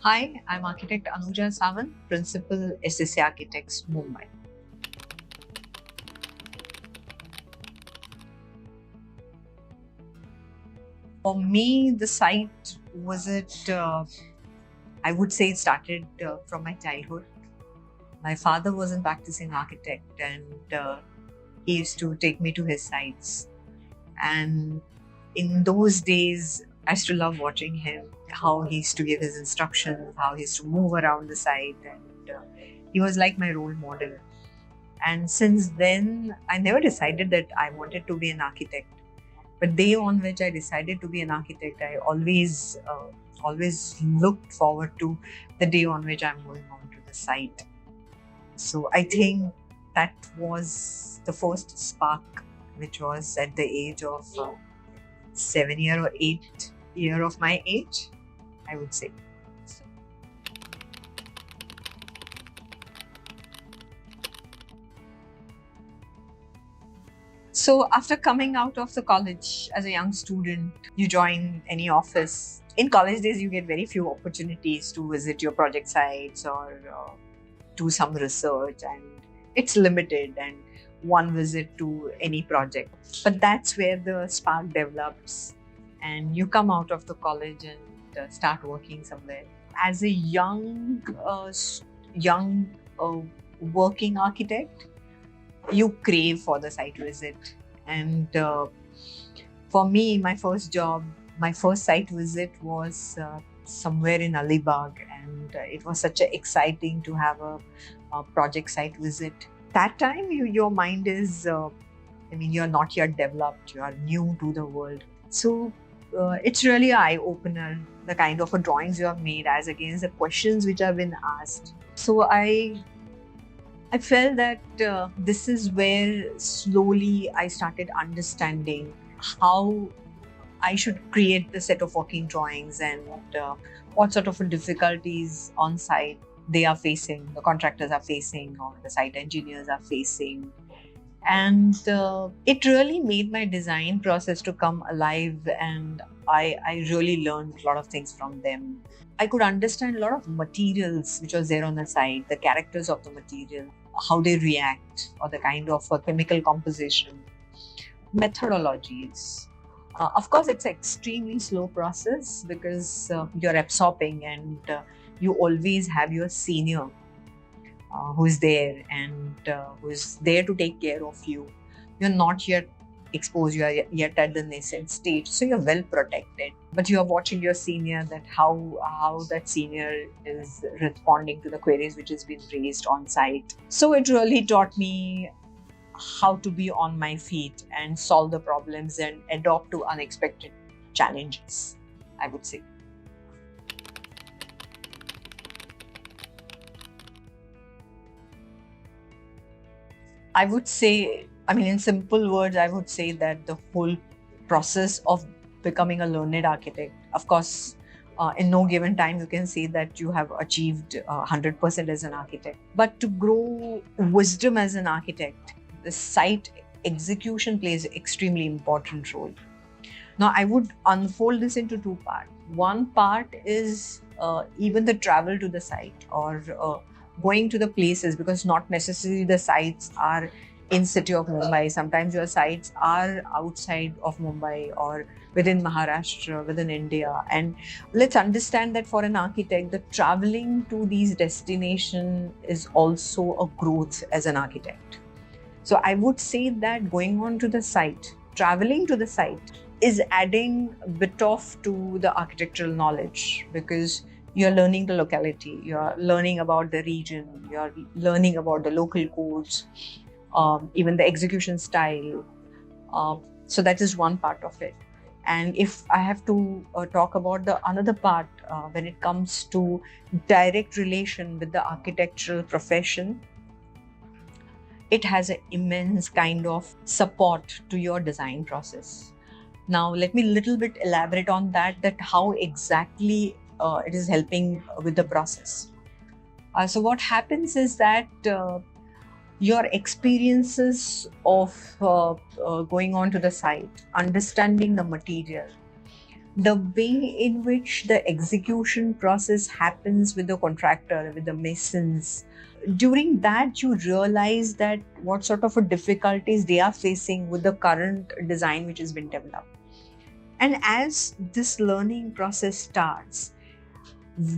Hi, I'm architect Anuja Sawant, Principal SSA Architects, Mumbai. For me, the site visit, I would say it started from my childhood. My father was a practicing architect and he used to take me to his sites. And in those days, I used to love watching him, how he used to give his instructions, how he used to move around the site. And he was like my role model. And since then, I never decided that I wanted to be an architect. But day on which I decided to be an architect, I always looked forward to the day on which I'm going on to the site. So I think that was the first spark, which was at the age of 7 year or 8 year of my age, I would say. So after coming out of the college as a young student, you join any office. In college days, you get very few opportunities to visit your project sites or do some research, and it's limited and one visit to any project. But that's where the spark develops, and you come out of the college and start working somewhere. As a young working architect, you crave for the site visit. And for me, my first site visit was somewhere in Alibag, and it was such a exciting to have a project site visit. That time, your mind is, you're not yet developed, you are new to the world. So it's really an eye opener, the kind of a drawings you have made as against the questions which have been asked. So I felt that this is where slowly I started understanding how I should create the set of working drawings and what sort of difficulties on site they are facing, the contractors are facing, or the site engineers are facing. And it really made my design process to come alive, and I really learned a lot of things from them. I could understand a lot of materials which was there on the site, the characters of the material, how they react, or the kind of chemical composition, methodologies. Of course, it's an extremely slow process because you're absorbing, and you always have your senior who is there and who is there to take care of you. You're not yet exposed, you are yet at the nascent stage, so you're well protected. But you are watching your senior, that how that senior is responding to the queries which has been raised on site. So it really taught me how to be on my feet and solve the problems and adapt to unexpected challenges, I would say. I would say, in simple words, I would say that the whole process of becoming a learned architect, of course, in no given time, you can say that you have achieved 100% as an architect. But to grow wisdom as an architect, the site execution plays an extremely important role. Now, I would unfold this into two parts. One part is even the travel to the site, or going to the places, because not necessarily the sites are in city of Mumbai. Sometimes your sites are outside of Mumbai or within Maharashtra, within India. And let's understand that for an architect, the traveling to these destinations is also a growth as an architect. So I would say that going on to the site, traveling to the site, is adding a bit of to the architectural knowledge, because you're learning the locality, you're learning about the region, you're learning about the local codes, even the execution style. So that is one part of it. And if I have to talk about the another part, when it comes to direct relation with the architectural profession, it has an immense kind of support to your design process. Now, let me little bit elaborate on that how exactly it is helping with the process. So what happens is that your experiences of going on to the site, understanding the material, the way in which the execution process happens with the contractor, with the masons, during that you realize that what sort of a difficulties they are facing with the current design which has been developed. And as this learning process starts,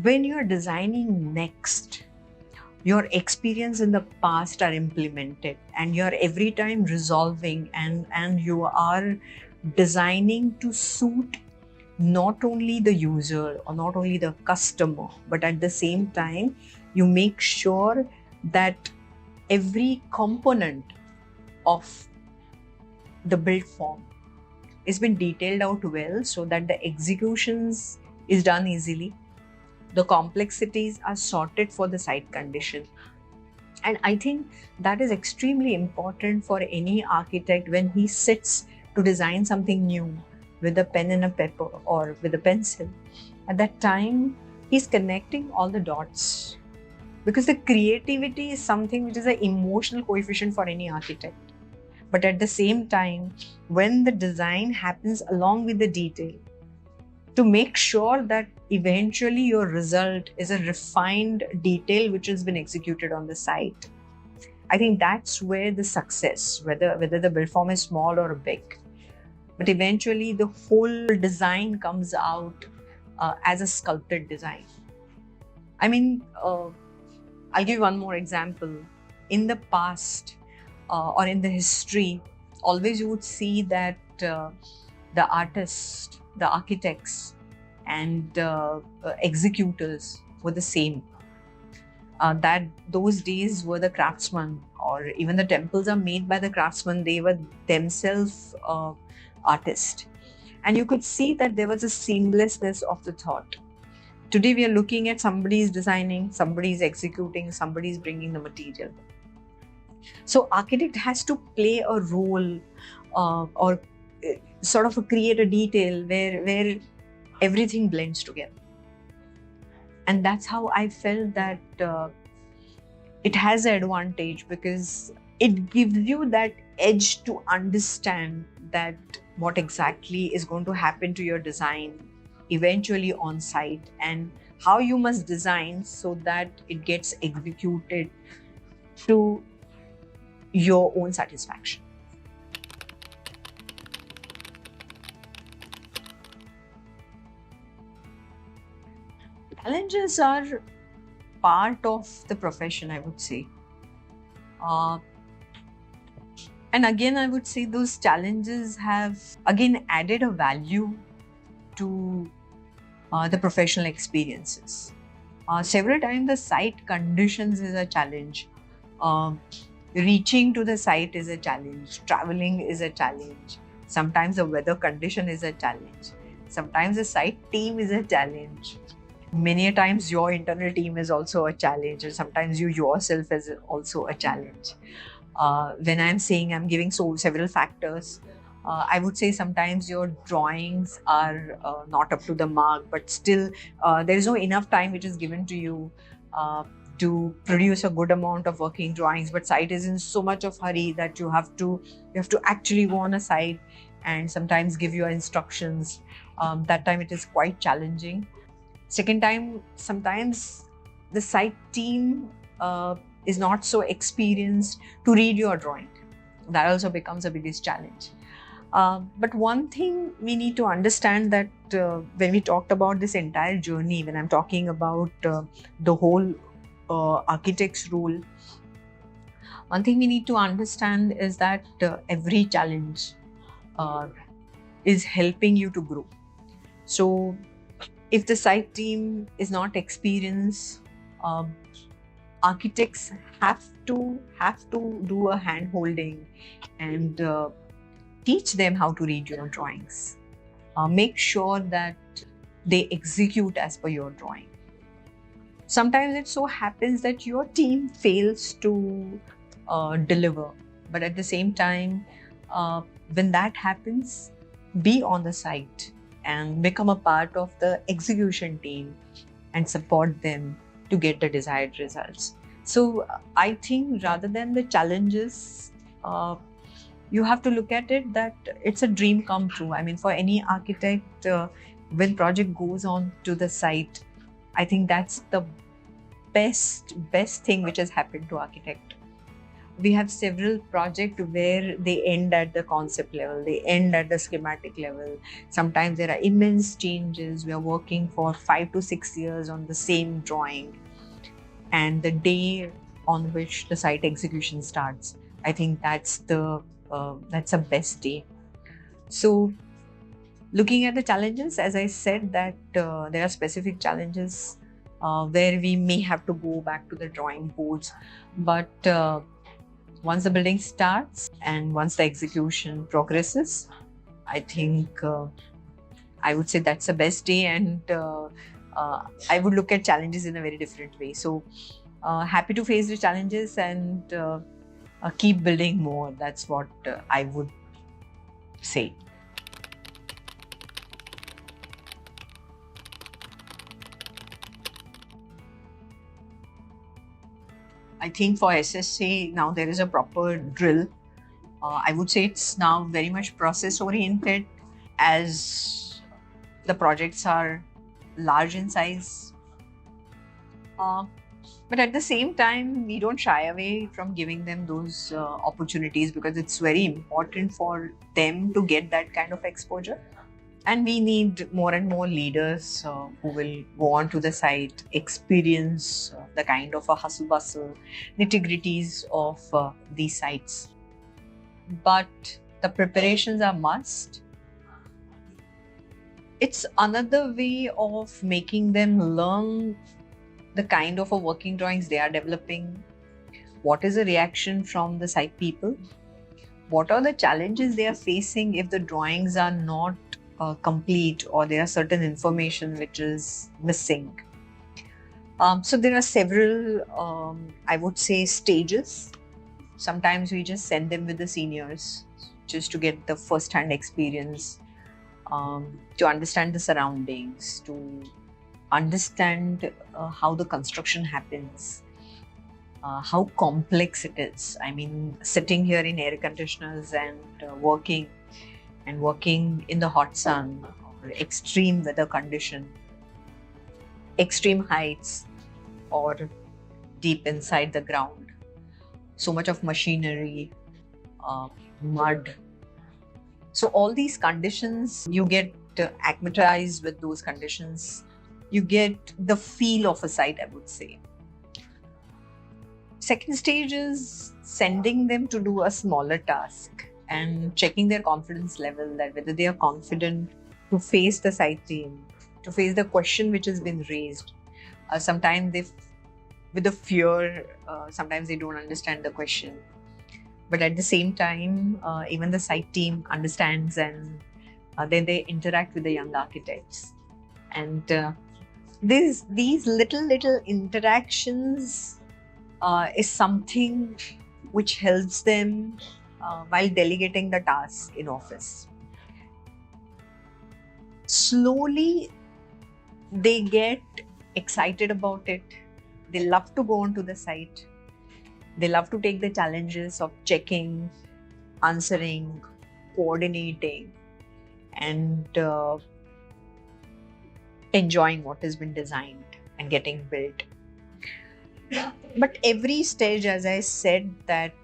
when you're designing next, your experience in the past are implemented and you're every time resolving, and you are designing to suit not only the user or not only the customer, but at the same time you make sure that every component of the build form has been detailed out well so that the executions is done easily, the complexities are sorted for the site condition. And I think that is extremely important for any architect when he sits to design something new with a pen and a paper or with a pencil. At that time, he's connecting all the dots, because the creativity is something which is an emotional coefficient for any architect. But at the same time, when the design happens along with the detail, to make sure that eventually your result is a refined detail which has been executed on the site, I think that's where the success, whether the build form is small or big, but eventually the whole design comes out as a sculpted design. I mean, I'll give one more example. In the past or in the history, always you would see that the artists, the architects, and executors were the same. That those days were the craftsmen, or even the temples are made by the craftsmen. They were themselves artists. And you could see that there was a seamlessness of the thought. Today we are looking at somebody's designing, somebody's executing, somebody's bringing the material. So architect has to play a role or sort of create a detail where everything blends together. And that's how I felt that it has an advantage, because it gives you that edge to understand that what exactly is going to happen to your design eventually on site, and how you must design so that it gets executed to your own satisfaction. Challenges are part of the profession, I would say. And again, I would say those challenges have again added a value to the professional experiences. Several times the site conditions is a challenge. Reaching to the site is a challenge. Traveling is a challenge. Sometimes the weather condition is a challenge. Sometimes the site team is a challenge. Many a times your internal team is also a challenge, and sometimes you yourself is also a challenge. When I'm saying I'm giving several factors, I would say sometimes your drawings are not up to the mark, but still there is no enough time which is given to you to produce a good amount of working drawings. But site is in so much of hurry that you have to actually go on a site and sometimes give your instructions. That time it is quite challenging. Second time, sometimes the site team is not so experienced to read your drawing. That also becomes the biggest challenge. But one thing we need to understand, that when we talked about this entire journey, when I'm talking about the whole architect's role, one thing we need to understand is that every challenge is helping you to grow. So if the site team is not experienced, architects have to do a hand holding and teach them how to read your drawings. Make sure that they execute as per your drawing. Sometimes it so happens that your team fails to deliver, but at the same time, when that happens, be on the site and become a part of the execution team and support them to get the desired results. So I think rather than the challenges, you have to look at it that it's a dream come true. I mean, for any architect, when project goes on to the site, I think that's the best thing which has happened to architect. We have several projects where they end at the concept level, they end at the schematic level. Sometimes there are immense changes. We are working for 5 to 6 years on the same drawing, and the day on which the site execution starts, I think that's the best day. So looking at the challenges, as I said, that there are specific challenges where we may have to go back to the drawing boards, but once the building starts and once the execution progresses, I think I would say that's the best day, and I would look at challenges in a very different way. So happy to face the challenges and keep building more. That's what I would say. I think for SSA now there is a proper drill. I would say it's now very much process oriented, as the projects are large in size. But at the same time, we don't shy away from giving them those opportunities, because it's very important for them to get that kind of exposure. And we need more and more leaders who will go on to the site, experience the kind of a hustle bustle, nitty-gritties of these sites. But the preparations are must. It's another way of making them learn the kind of a working drawings they are developing. What is the reaction from the site people? What are the challenges they are facing if the drawings are not complete, or there are certain information which is missing? So there are several, I would say, stages. Sometimes we just send them with the seniors just to get the first-hand experience, to understand the surroundings, to understand how the construction happens, how complex it is. I mean, sitting here in air conditioners and working in the hot sun or extreme weather condition, extreme heights, or deep inside the ground, so much of machinery, mud. So all these conditions, you get acclimatized with those conditions. You get the feel of a site, I would say. Second stage is sending them to do a smaller task and checking their confidence level, that whether they are confident to face the site team, to face the question which has been raised. Sometimes they, with the fear, sometimes they don't understand the question. But at the same time, even the site team understands, and then they interact with the young architects. And these little interactions is something which helps them while delegating the task in office. Slowly, they get excited about it. They love to go onto the site. They love to take the challenges of checking, answering, coordinating, and enjoying what has been designed and getting built. But every stage, as I said, that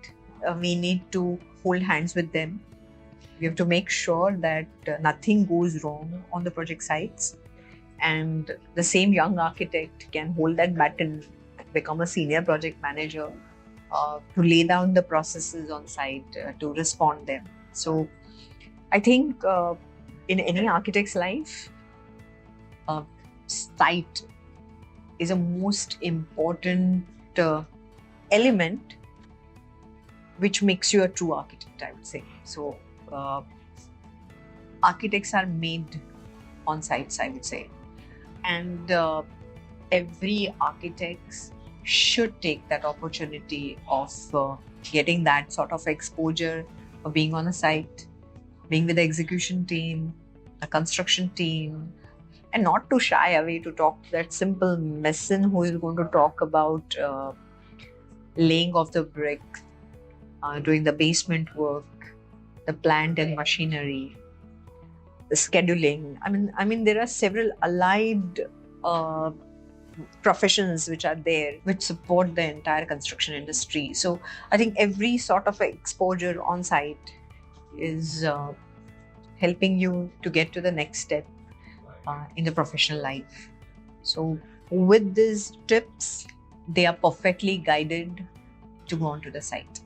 we need to hold hands with them. We have to make sure that nothing goes wrong on the project sites, and the same young architect can hold that baton, become a senior project manager, to lay down the processes on site, to respond them. So I think in any architect's life, site is a most important element which makes you a true architect, I would say. So architects are made on sites, I would say. And every architect should take that opportunity of getting that sort of exposure of being on a site, being with the execution team, the construction team, and not to shy away to talk to that simple mason who is going to talk about laying of the brick, doing the basement work, the plant and machinery. scheduling. I mean, there are several allied uh, professions which are there which support the entire construction industry. So I think every sort of exposure on site is helping you to get to the next step in the professional life. So with these tips, they are perfectly guided to go onto the site.